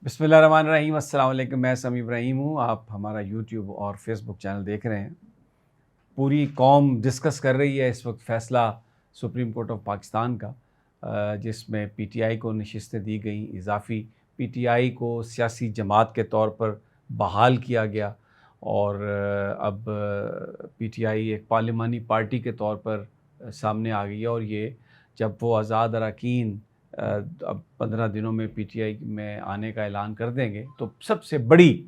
بسم اللہ الرحمن الرحیم۔ السلام علیکم، میں سمیع ابراہیم ہوں۔ آپ ہمارا یوٹیوب اور فیس بک چینل دیکھ رہے ہیں۔ پوری قوم ڈسکس کر رہی ہے اس وقت فیصلہ سپریم کورٹ آف پاکستان کا، جس میں پی ٹی آئی کو نشستیں دی گئیں، اضافی پی ٹی آئی کو سیاسی جماعت کے طور پر بحال کیا گیا، اور اب پی ٹی آئی ایک پارلیمانی پارٹی کے طور پر سامنے آ گئی ہے، اور یہ جب وہ آزاد اراکین اب 15 دنوں میں پی ٹی آئی میں آنے کا اعلان کر دیں گے تو سب سے بڑی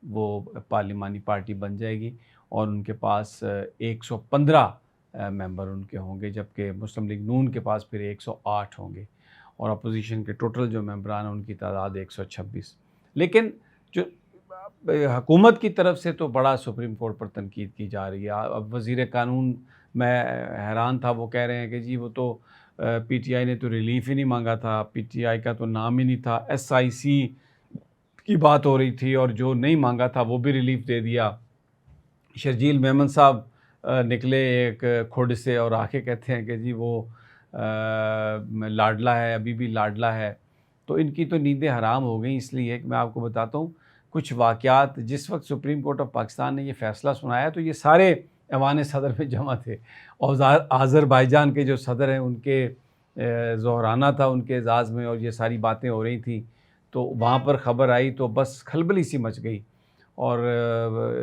وہ پارلیمانی پارٹی بن جائے گی، اور ان کے پاس 115 ممبر ان کے ہوں گے، جبکہ مسلم لیگ نون کے پاس پھر 108 ہوں گے، اور اپوزیشن کے ٹوٹل جو ممبران ہیں ان کی تعداد 126۔ لیکن جو حکومت کی طرف سے تو بڑا سپریم کورٹ پر تنقید کی جا رہی ہے۔ اب وزیر قانون، میں حیران تھا، وہ کہہ رہے ہیں کہ جی وہ تو پی ٹی آئی نے تو ریلیف ہی نہیں مانگا تھا، پی ٹی آئی کا تو نام ہی نہیں تھا، ایس آئی سی کی بات ہو رہی تھی، اور جو نہیں مانگا تھا وہ بھی ریلیف دے دیا۔ شرجیل میمن صاحب نکلے ایک کھڈ سے اور آ کے کہتے ہیں کہ جی وہ لاڈلا ہے، ابھی بھی لاڈلا ہے۔ تو ان کی تو نیندیں حرام ہو گئیں، اس لیے کہ میں آپ کو بتاتا ہوں کچھ واقعات۔ جس وقت سپریم کورٹ آف پاکستان نے یہ فیصلہ سنایا تو یہ سارے ایوان صدر میں جمع تھے، اور آذربائیجان کے جو صدر ہیں ان کے ظہرانہ تھا ان کے اعزاز میں، اور یہ ساری باتیں ہو رہی تھیں، تو وہاں پر خبر آئی تو بس کھلبلی سی مچ گئی، اور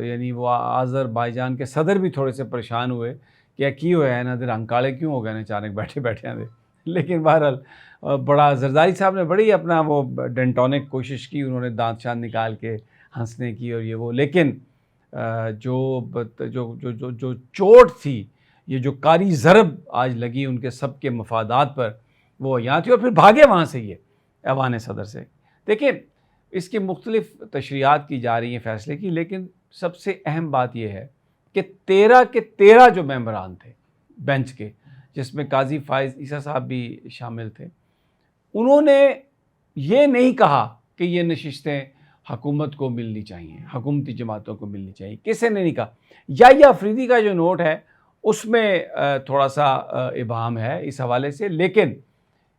یعنی وہ آذربائیجان کے صدر بھی تھوڑے سے پریشان ہوئے کہ کی ہویا ہے نا، دیر ہنکاڑے کیوں ہو گئے نا اچانک بیٹھے بیٹھے ہیں۔ لیکن بہرحال بڑا زرداری صاحب نے بڑی اپنا وہ ڈنٹونک کوشش کی، انہوں نے دانت شاند نکال کے ہنسنے کی اور یہ وہ، لیکن جو جو جو جو جو چوٹ تھی، یہ جو کاری ضرب آج لگی ان کے سب کے مفادات پر، وہ یہاں تھی، اور پھر بھاگے وہاں سے یہ ایوان صدر سے۔ دیکھیں، اس کی مختلف تشریحات کی جا رہی ہیں فیصلے کی، لیکن سب سے اہم بات یہ ہے کہ 13 کے 13 جو ممبران تھے بینچ کے، جس میں قاضی فائز عیسیٰ صاحب بھی شامل تھے، انہوں نے یہ نہیں کہا کہ یہ نشستیں حکومت کو ملنی چاہیے، حکومتی جماعتوں کو ملنی چاہیے۔ کسی نے نہیں کہا۔ یحییٰ افریدی کا جو نوٹ ہے اس میں تھوڑا سا ابہام ہے اس حوالے سے، لیکن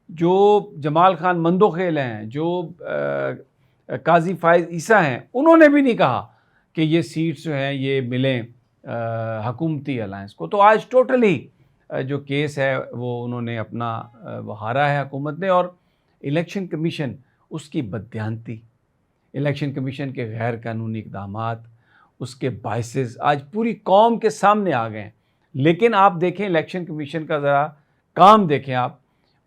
جو جمال خان مندوخیل ہیں، جو قاضی فائز عیسیٰ ہیں، انہوں نے بھی نہیں کہا کہ یہ سیٹس جو ہیں یہ ملیں حکومتی الائنس کو۔ تو آج ٹوٹلی جو کیس ہے وہ انہوں نے اپنا وہ ہارا ہے حکومت نے، اور الیکشن کمیشن اس کی بددیانتی، الیکشن کمیشن کے غیر قانونی اقدامات، اس کے باعث آج پوری قوم کے سامنے آ گئے ہیں۔ لیکن آپ دیکھیں الیکشن کمیشن کا ذرا کام دیکھیں آپ،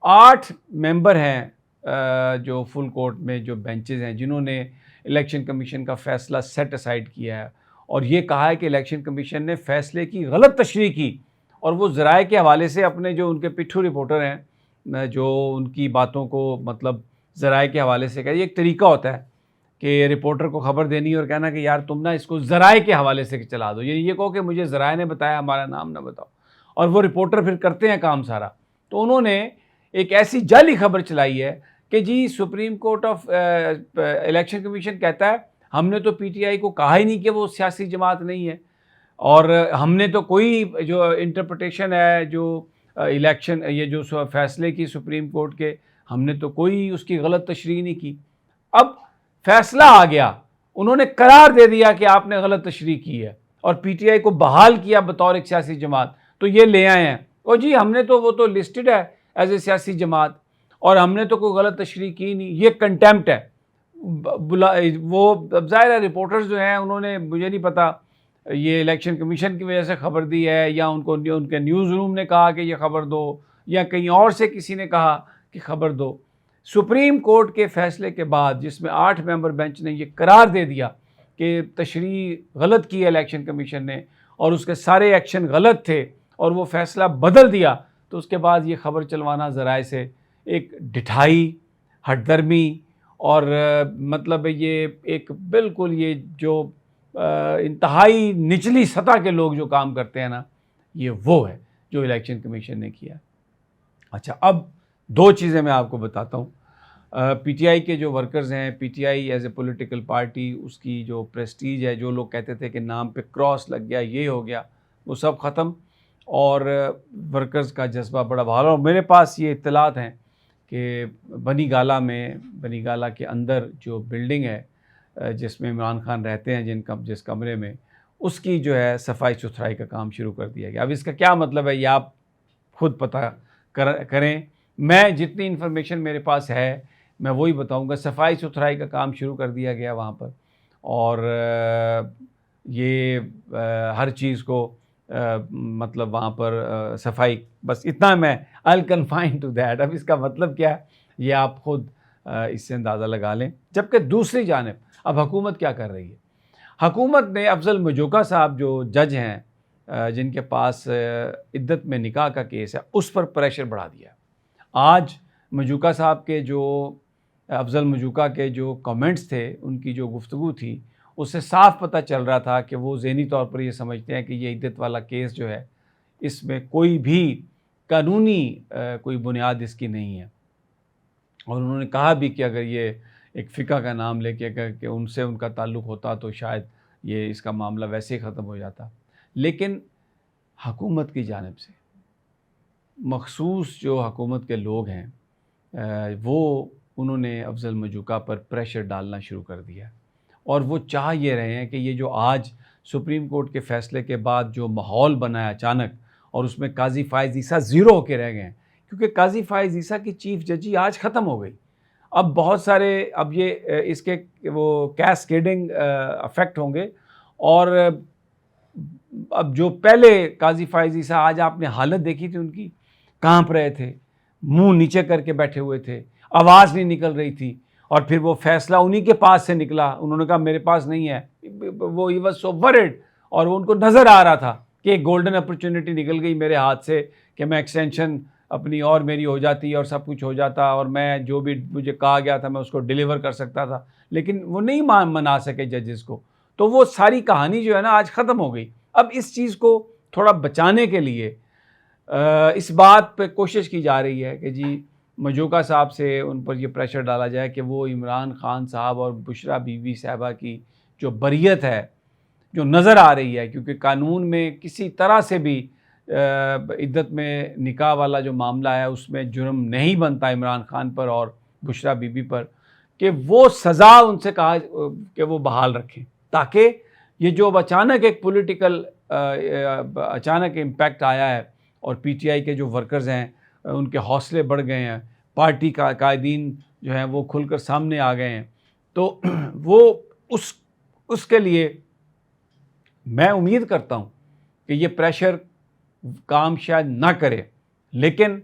8 ممبر ہیں جو فل کورٹ میں جو بینچز ہیں، جنہوں نے الیکشن کمیشن کا فیصلہ سیٹ اسائیڈ کیا ہے، اور یہ کہا ہے کہ الیکشن کمیشن نے فیصلے کی غلط تشریح کی، اور وہ ذرائع کے حوالے سے اپنے جو ان کے پٹھو رپورٹر ہیں جو ان کی باتوں کو مطلب ذرائع کے حوالے سے ایک طریقہ ہوتا ہے کہ رپورٹر کو خبر دینی اور کہنا کہ یار تم نا اس کو ذرائع کے حوالے سے چلا دو، یعنی یہ کہو کہ مجھے ذرائع نے بتایا، ہمارا نام نہ بتاؤ، اور وہ رپورٹر پھر کرتے ہیں کام سارا۔ تو انہوں نے ایک ایسی جعلی خبر چلائی ہے کہ جی Supreme Court of Election Commission کہتا ہے ہم نے تو پی ٹی آئی کو کہا ہی نہیں کہ وہ سیاسی جماعت نہیں ہے، اور ہم نے تو کوئی جو انٹرپریٹیشن ہے جو الیکشن یہ جو فیصلے کی سپریم کورٹ کے، ہم نے تو کوئی اس کی غلط تشریح نہیں کی۔ اب فیصلہ آ گیا، انہوں نے قرار دے دیا کہ آپ نے غلط تشریح کی ہے، اور پی ٹی آئی کو بحال کیا بطور ایک سیاسی جماعت، تو یہ لے آئے ہیں اور جی ہم نے تو وہ تو لسٹڈ ہے ایز اے سیاسی جماعت، اور ہم نے تو کوئی غلط تشریح کی نہیں۔ یہ کنٹیمپٹ ہے۔ وہ ظاہر ہے رپورٹرز جو ہیں انہوں نے، مجھے نہیں پتا یہ الیکشن کمیشن کی وجہ سے خبر دی ہے، یا ان کو ان کے نیوز روم نے کہا کہ یہ خبر دو، یا کہیں اور سے کسی نے کہا کہ خبر دو۔ سپریم کورٹ کے فیصلے کے بعد، جس میں 8 ممبر بینچ نے یہ قرار دے دیا کہ تشریح غلط کی ہے الیکشن کمیشن نے، اور اس کے سارے ایکشن غلط تھے، اور وہ فیصلہ بدل دیا، تو اس کے بعد یہ خبر چلوانا ذرائع سے ایک ڈٹھائی، ہٹ درمی، اور مطلب یہ ایک بالکل یہ جو انتہائی نچلی سطح کے لوگ جو کام کرتے ہیں نا، یہ وہ ہے جو الیکشن کمیشن نے کیا۔ اچھا، اب 2 چیزیں میں آپ کو بتاتا ہوں۔ پی ٹی آئی کے جو ورکرز ہیں، P T I is a political party, اس کی جو پریسٹیج ہے، جو لوگ کہتے تھے کہ نام پہ کراس لگ گیا، یہ ہو گیا، وہ سب ختم، اور ورکرز کا جذبہ بڑا بحال۔ اور میرے پاس یہ اطلاعات ہیں کہ بنی گالہ کے اندر جو بلڈنگ ہے جس میں عمران خان رہتے ہیں جس کمرے میں، اس کی جو ہے صفائی ستھرائی کا کام شروع کر دیا گیا۔ اب اس کا کیا مطلب ہے یہ آپ خود پتہ کریں، میں جتنی انفارمیشن میرے پاس ہے میں وہی بتاؤں گا۔ صفائی ستھرائی کا کام شروع کر دیا گیا وہاں پر، اور یہ ہر چیز کو مطلب وہاں پر صفائی، بس اتنا میں I'll confine to that۔ اب اس کا مطلب کیا ہے یہ آپ خود اس سے اندازہ لگا لیں۔ جبکہ دوسری جانب اب حکومت کیا کر رہی ہے؟ حکومت نے افضل مجوکا صاحب جو جج ہیں جن کے پاس عدت میں نکاح کا کیس ہے، اس پر پریشر بڑھا دیا۔ آج مجوکا صاحب کے جو افضل مجوکا کے جو کامنٹس تھے، ان کی جو گفتگو تھی، اس سے صاف پتہ چل رہا تھا کہ وہ ذہنی طور پر یہ سمجھتے ہیں کہ یہ عدت والا کیس جو ہے اس میں کوئی بھی قانونی کوئی بنیاد اس کی نہیں ہے۔ اور انہوں نے کہا بھی کہ اگر یہ ایک فقہ کا نام لے کے کہ ان سے ان کا تعلق ہوتا تو شاید یہ اس کا معاملہ ویسے ہی ختم ہو جاتا۔ لیکن حکومت کی جانب سے مخصوص جو حکومت کے لوگ ہیں انہوں نے افضل مجوکا پر پریشر ڈالنا شروع کر دیا، اور وہ چاہ یہ رہے ہیں کہ یہ جو آج سپریم کورٹ کے فیصلے کے بعد جو ماحول بنا ہے اچانک، اور اس میں قاضی فائز عیسیٰ زیرو ہو کے رہ گئے ہیں، کیونکہ قاضی فائز عیسیٰ کی چیف ججی آج ختم ہو گئی۔ اب بہت سارے یہ اس کے وہ کیسکیڈنگ افیکٹ ہوں گے، اور اب جو پہلے قاضی فائز عیسیٰ، آج آپ نے حالت دیکھی تھی ان کی، کانپ رہے تھے، منہ نیچے کر کے بیٹھے ہوئے تھے، آواز نہیں نکل رہی تھی، اور پھر وہ فیصلہ انہی کے پاس سے نکلا، انہوں نے کہا میرے پاس نہیں ہے، وہ ہی واز سو ورڈ، اور ان کو نظر آ رہا تھا کہ ایک گولڈن اپرچونٹی نکل گئی میرے ہاتھ سے کہ میں ایکسٹینشن اپنی اور میری ہو جاتی اور سب کچھ ہو جاتا، اور میں جو بھی مجھے کہا گیا تھا میں اس کو ڈیلیور کر سکتا تھا، لیکن وہ نہیں منا سکے ججز کو۔ تو وہ ساری کہانی جو ہے نا آج ختم ہو گئی۔ اب اس چیز کو تھوڑا بچانے کے لیے اس بات پہ کوشش کی جا رہی ہے کہ جی مجوکا صاحب سے ان پر یہ پریشر ڈالا جائے کہ وہ عمران خان صاحب اور بشرا بی بی صاحبہ کی جو بریت ہے جو نظر آ رہی ہے، کیونکہ قانون میں کسی طرح سے بھی عدت میں نکاح والا جو معاملہ ہے اس میں جرم نہیں بنتا عمران خان پر اور بشرا بی بی پر، کہ وہ سزا ان سے کہا کہ وہ بحال رکھیں، تاکہ یہ جو اچانک ایک پولیٹیکل اچانک امپیکٹ آیا ہے، اور پی ٹی آئی کے جو ورکرز ہیں ان کے حوصلے بڑھ گئے ہیں، پارٹی کا قائدین جو ہیں وہ کھل کر سامنے آ گئے ہیں، تو وہ اس کے لیے میں امید کرتا ہوں کہ یہ پریشر کام شاید نہ کرے، لیکن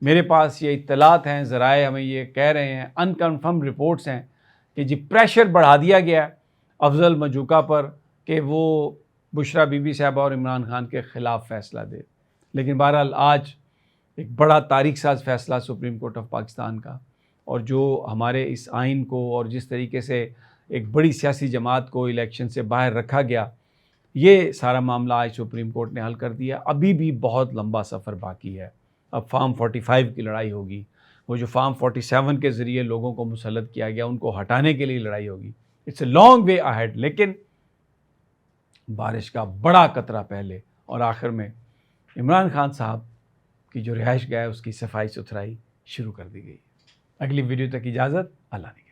میرے پاس یہ اطلاعات ہیں، ذرائع ہمیں یہ کہہ رہے ہیں، انکنفرم رپورٹس ہیں کہ جی پریشر بڑھا دیا گیا ہے افضل مجوکا پر کہ وہ بشرا بی بی صاحبہ اور عمران خان کے خلاف فیصلہ دے۔ لیکن بہرحال آج ایک بڑا تاریخ ساز فیصلہ سپریم کورٹ آف پاکستان کا، اور جو ہمارے اس آئین کو اور جس طریقے سے ایک بڑی سیاسی جماعت کو الیکشن سے باہر رکھا گیا، یہ سارا معاملہ آج سپریم کورٹ نے حل کر دیا۔ ابھی بھی بہت لمبا سفر باقی ہے، اب فارم 45 کی لڑائی ہوگی، وہ جو فارم 47 کے ذریعے لوگوں کو مسلط کیا گیا ان کو ہٹانے کے لیے لڑائی ہوگی۔ It's a long way ahead, لیکن بارش کا بڑا قطرہ پہلے، اور آخر میں عمران خان صاحب کی جو رہائش گاہ ہے اس کی صفائی ستھرائی شروع کر دی گئی۔ اگلی ویڈیو تک اجازت، اللہ نے